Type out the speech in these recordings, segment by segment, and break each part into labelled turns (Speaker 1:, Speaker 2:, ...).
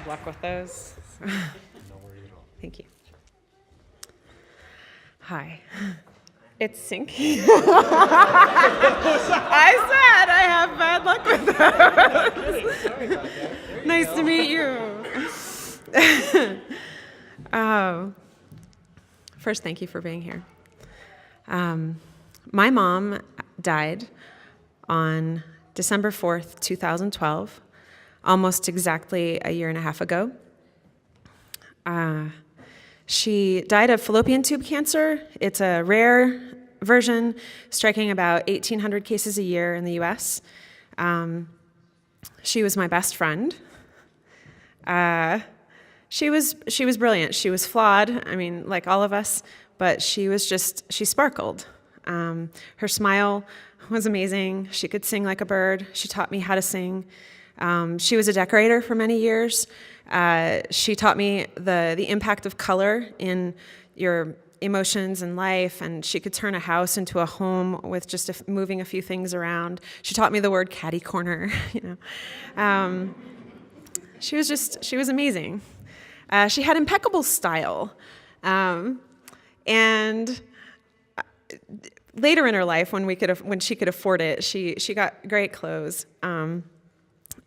Speaker 1: bad luck with those.
Speaker 2: No worries at all.
Speaker 1: Thank you. Hi. It's sinking. I said I have bad luck with those.
Speaker 2: Sorry about that.
Speaker 1: Nice to meet you. First, thank you for being here. My mom died on December 4th, 2012, almost exactly a year and a half ago. She died of fallopian tube cancer. It's a rare version, striking about 1,800 cases a year in the U.S. She was my best friend. She was brilliant. She was flawed, I mean, like all of us, but she sparkled. Her smile was amazing. She could sing like a bird. She taught me how to sing. She was a decorator for many years. She taught me the impact of color in your emotions and life, and she could turn a house into a home with just moving a few things around. She taught me the word catty corner, She was amazing. She had impeccable style. And later in her life, when she could afford it, she got great clothes.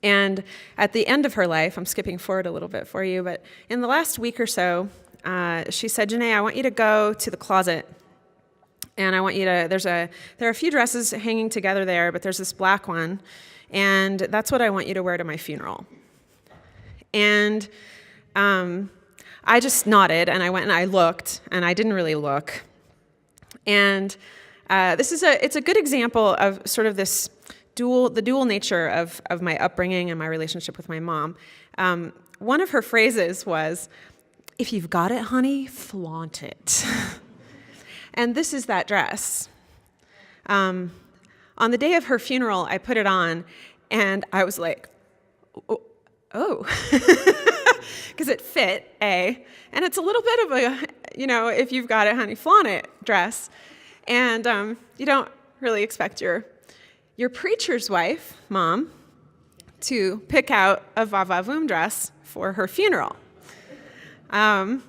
Speaker 1: And at the end of her life, I'm skipping forward a little bit for you, but in the last week or so, she said, Jené, I want you to go to the closet, and I want you to, there are a few dresses hanging together there, but there's this black one, and that's what I want you to wear to my funeral. And I just nodded, and I went and I looked, and I didn't really look. And it's a good example of sort of this the dual nature of my upbringing and my relationship with my mom. One of her phrases was, if you've got it, honey, flaunt it. And this is that dress. On the day of her funeral, I put it on, and I was like, oh. Because it fit, and it's a little bit of a, if you've got it, honey, flaunt it dress. And you don't really expect your preacher's wife, mom, to pick out a va-va-voom dress for her funeral. And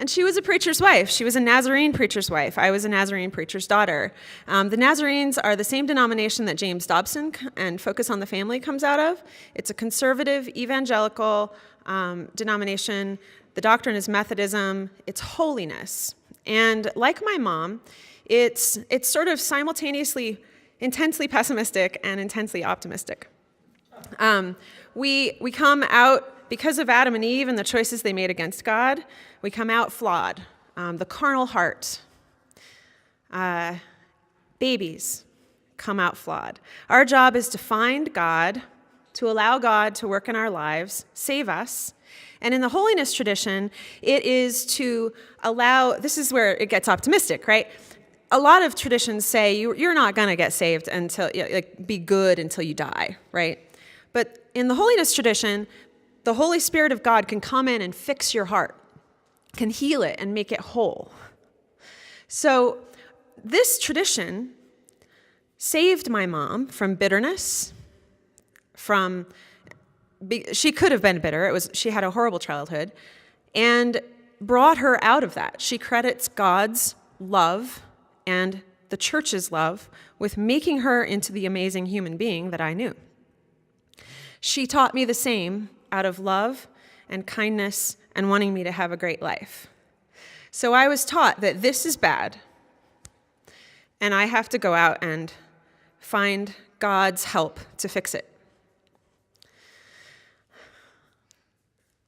Speaker 1: she was a preacher's wife. She was a Nazarene preacher's wife. I was a Nazarene preacher's daughter. The Nazarenes are the same denomination that James Dobson and Focus on the Family comes out of. It's a conservative, evangelical denomination. The doctrine is Methodism. It's holiness. And like my mom, it's sort of simultaneously intensely pessimistic and intensely optimistic. We come out, because of Adam and Eve and the choices they made against God, we come out flawed. The carnal heart. Babies come out flawed. Our job is to find God, to allow God to work in our lives, save us. And in the holiness tradition, it is to allow, this is where it gets optimistic, right? A lot of traditions say you're not going to get saved until, be good until you die, right? But in the holiness tradition, the Holy Spirit of God can come in and fix your heart, can heal it and make it whole. So this tradition saved my mom from bitterness, she could have been bitter. She had a horrible childhood, and brought her out of that. She credits God's love and the church's love with making her into the amazing human being that I knew. She taught me the same out of love and kindness and wanting me to have a great life. So I was taught that this is bad, and I have to go out and find God's help to fix it.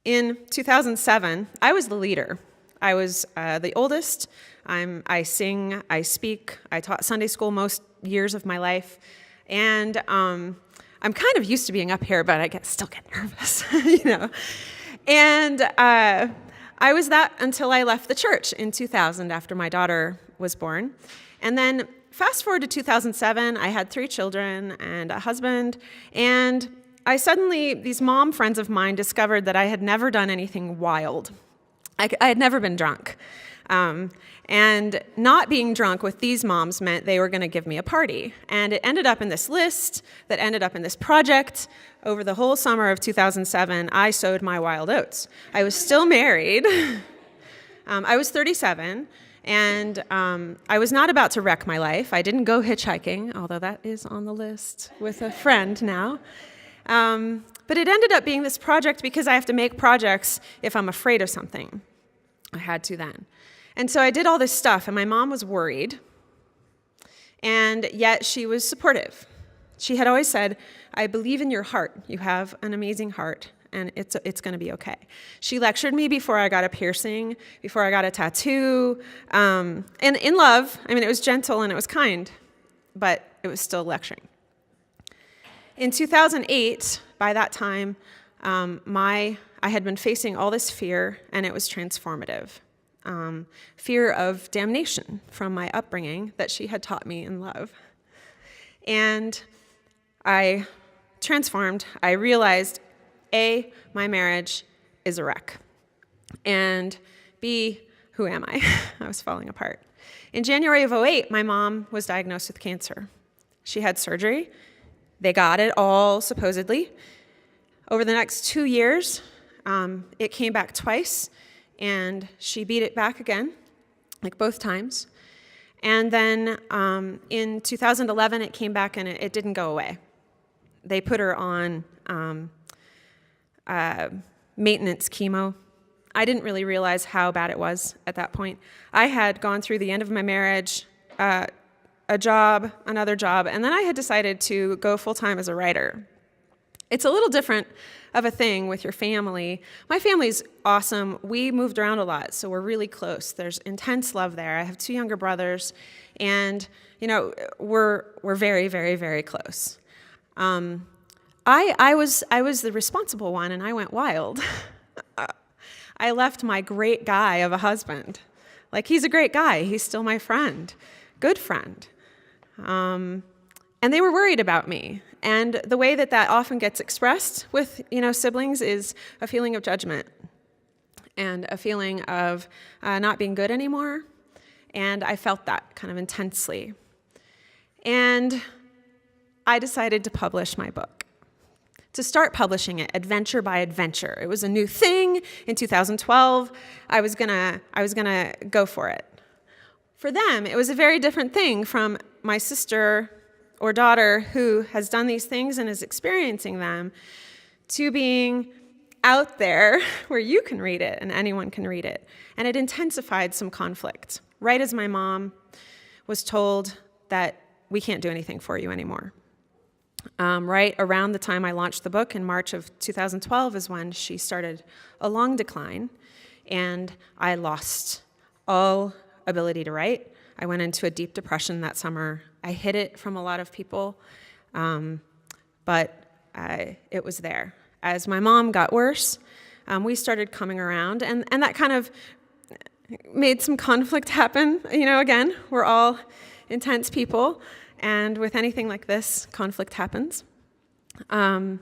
Speaker 1: In 2007, I was the leader. I was the oldest. I sing, I speak, I taught Sunday school most years of my life, and I'm kind of used to being up here, but I still get nervous, And I was that until I left the church in 2000 after my daughter was born. And then fast forward to 2007, I had 3 children and a husband, and these mom friends of mine discovered that I had never done anything wild. I had never been drunk. And not being drunk with these moms meant they were going to give me a party. And it ended up in this list that ended up in this project. Over the whole summer of 2007, I sowed my wild oats. I was still married. I was 37, and I was not about to wreck my life. I didn't go hitchhiking, although that is on the list with a friend now. But it ended up being this project because I have to make projects if I'm afraid of something. I had to then. And so I did all this stuff, and my mom was worried, and yet she was supportive. She had always said, I believe in your heart. You have an amazing heart, and it's going to be okay. She lectured me before I got a piercing, before I got a tattoo, and in love. I mean, it was gentle and it was kind, but it was still lecturing. In 2008, by that time, I had been facing all this fear, and it was transformative. Fear of damnation from my upbringing that she had taught me in love. And I transformed. I realized, A, my marriage is a wreck. And B, who am I? I was falling apart. In January of 2008, my mom was diagnosed with cancer. She had surgery. They got it all, supposedly. Over the next 2 years, it came back twice, and she beat it back again, like both times. And then in 2011, it came back, and it didn't go away. They put her on maintenance chemo. I didn't really realize how bad it was at that point. I had gone through the end of my marriage, a job, another job, and then I had decided to go full-time as a writer. It's a little different of a thing with your family. My family's awesome. We moved around a lot, so we're really close. There's intense love there. I have 2 younger brothers, and we're very, very, very close. I was the responsible one, and I went wild. I left my great guy of a husband. Like, he's a great guy. He's still my friend, good friend. And they were worried about me. And the way that often gets expressed with, siblings is a feeling of judgment and a feeling of not being good anymore. And I felt that kind of intensely. And I decided to publish my book, to start publishing it adventure by adventure. It was a new thing in 2012. I was gonna go for it. For them, it was a very different thing from my sister or daughter who has done these things and is experiencing them, to being out there where you can read it and anyone can read it. And it intensified some conflict, right as my mom was told that we can't do anything for you anymore. Right around the time I launched the book in March of 2012 is when she started a long decline, and I lost all ability to write. I went into a deep depression that summer. I hid it from a lot of people, but it was there. As my mom got worse, we started coming around, and that kind of made some conflict happen. Again, we're all intense people, and with anything like this, conflict happens. And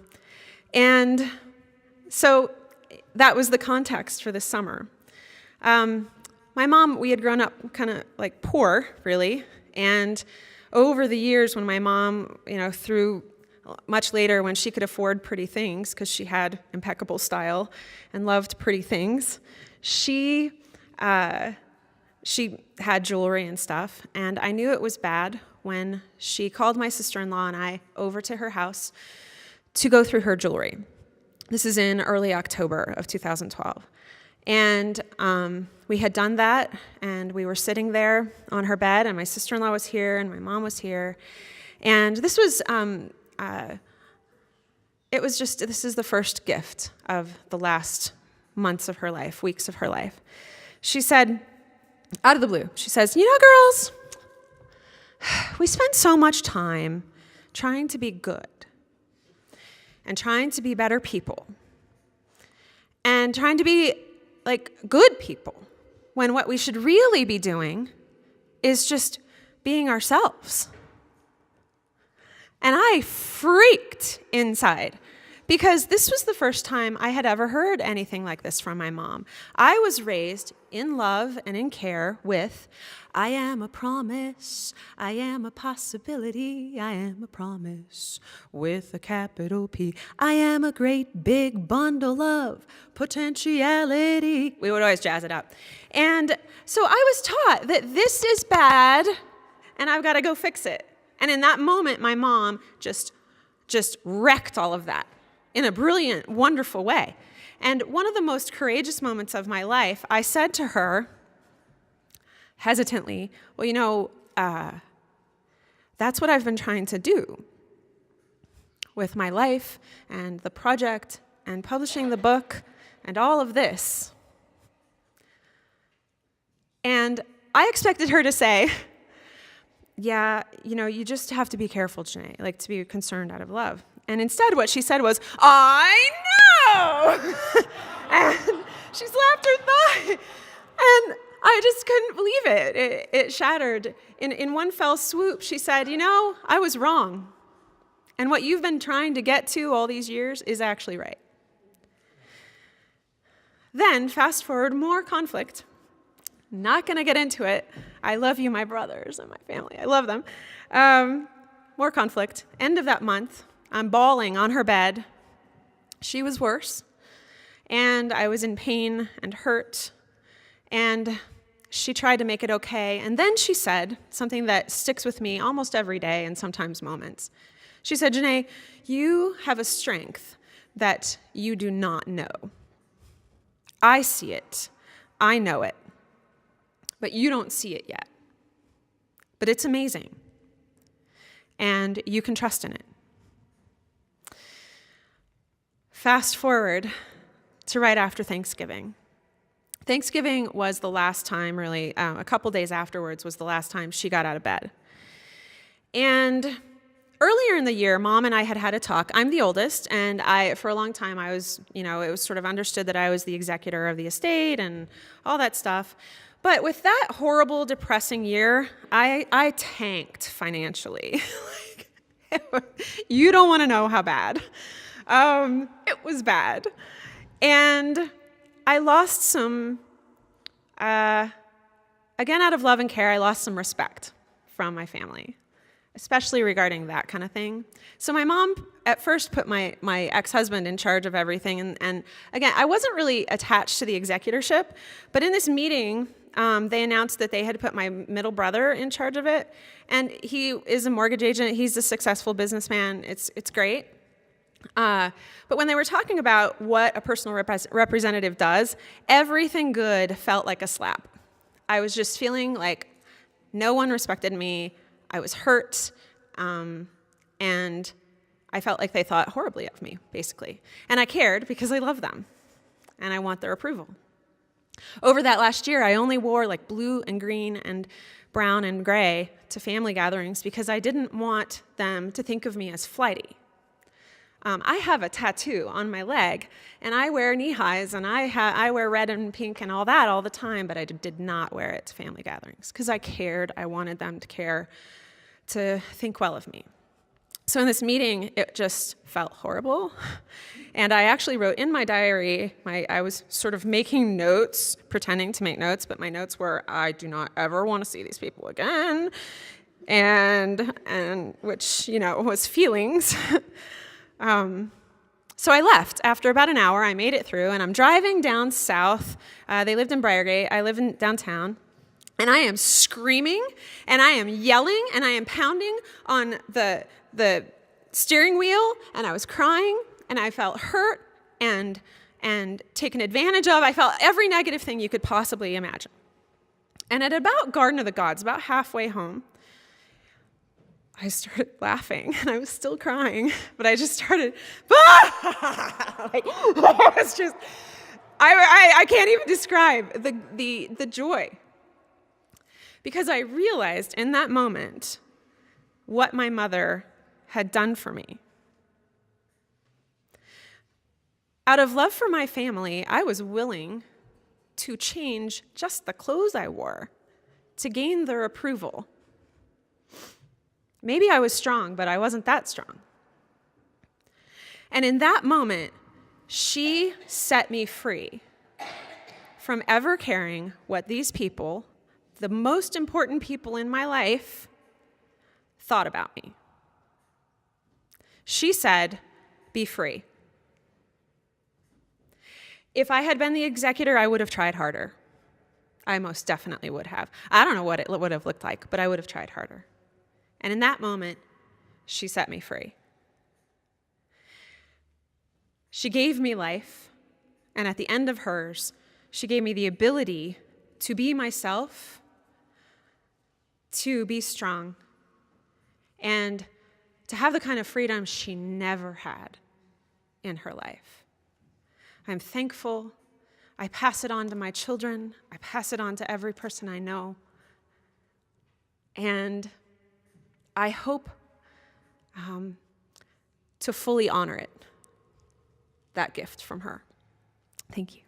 Speaker 1: so that was the context for this summer. My mom, we had grown up kind of like poor, really, and over the years when my mom, through much later when she could afford pretty things because she had impeccable style and loved pretty things, she had jewelry and stuff, and I knew it was bad when she called my sister-in-law and I over to her house to go through her jewelry. This is in early October of 2012. And we had done that, and we were sitting there on her bed, and my sister-in-law was here, and my mom was here. And this was, this is the first gift of the last months of her life, weeks of her life. She said, out of the blue, she says, girls, we spend so much time trying to be good and trying to be better people and trying to be like good people, when what we should really be doing is just being ourselves. And I freaked inside because this was the first time I had ever heard anything like this from my mom. I was raised in love and in care with, I am a promise, I am a possibility, I am a promise with a capital P. I am a great big bundle of potentiality. We would always jazz it up. And so I was taught that this is bad and I've got to go fix it. And in that moment, my mom just wrecked all of that in a brilliant, wonderful way. And one of the most courageous moments of my life, I said to her, hesitantly, well, that's what I've been trying to do with my life and the project and publishing the book and all of this. And I expected her to say, yeah, you just have to be careful, Jené, like to be concerned out of love. And instead what she said was, I know! And she slapped her thigh. And I just couldn't believe it. It shattered. In one fell swoop, she said, I was wrong. And what you've been trying to get to all these years is actually right. Then, fast forward, more conflict. Not going to get into it. I love you, my brothers and my family. I love them. More conflict. End of that month, I'm bawling on her bed. She was worse. And I was in pain and hurt. And she tried to make it okay. And then she said something that sticks with me almost every day and sometimes moments. She said, Jené, you have a strength that you do not know. I see it. I know it. But you don't see it yet. But it's amazing. And you can trust in it. Fast forward to right after Thanksgiving. Thanksgiving was the last time, really, a couple days afterwards was the last time she got out of bed. And earlier in the year, Mom and I had a talk. I'm the oldest, and for a long time, I was, it was sort of understood that I was the executor of the estate and all that stuff. But with that horrible, depressing year, I tanked financially. You don't want to know how bad. It was bad. And I lost some, again, out of love and care, I lost some respect from my family, especially regarding that kind of thing. So my mom at first put my ex-husband in charge of everything. And again, I wasn't really attached to the executorship, but in this meeting, they announced that they had put my middle brother in charge of it. And he is a mortgage agent. He's a successful businessman. It's great. But when they were talking about what a personal representative does, everything good felt like a slap. I was just feeling like no one respected me. I was hurt, and I felt like they thought horribly of me, basically. And I cared because I love them, and I want their approval. Over that last year, I only wore like blue and green and brown and gray to family gatherings because I didn't want them to think of me as flighty. I have a tattoo on my leg, and I wear knee highs, and I wear red and pink and all that all the time, but I did not wear it to family gatherings because I cared. I wanted them to care, to think well of me. So in this meeting, it just felt horrible, and I actually wrote in my diary, I was sort of making notes, pretending to make notes, but my notes were, I do not ever want to see these people again, and which, was feelings. So I left. After about an hour, I made it through, and I'm driving down south. They lived in Briargate. I live in downtown. And I am screaming, and I am yelling, and I am pounding on the steering wheel, and I was crying, and I felt hurt and taken advantage of. I felt every negative thing you could possibly imagine. And at about Garden of the Gods, about halfway home, I started laughing, and I was still crying, but I just started, it's just, I can't even describe the joy. Because I realized in that moment what my mother had done for me. Out of love for my family, I was willing to change just the clothes I wore to gain their approval. Maybe I was strong, but I wasn't that strong. And in that moment, she set me free from ever caring what these people, the most important people in my life, thought about me. She said, "Be free." If I had been the executor, I would have tried harder. I most definitely would have. I don't know what it would have looked like, but I would have tried harder. And in that moment, she set me free. She gave me life, and at the end of hers, she gave me the ability to be myself, to be strong, and to have the kind of freedom she never had in her life. I'm thankful. I pass it on to my children. I pass it on to every person I know. And I hope to fully honor it, that gift from her. Thank you.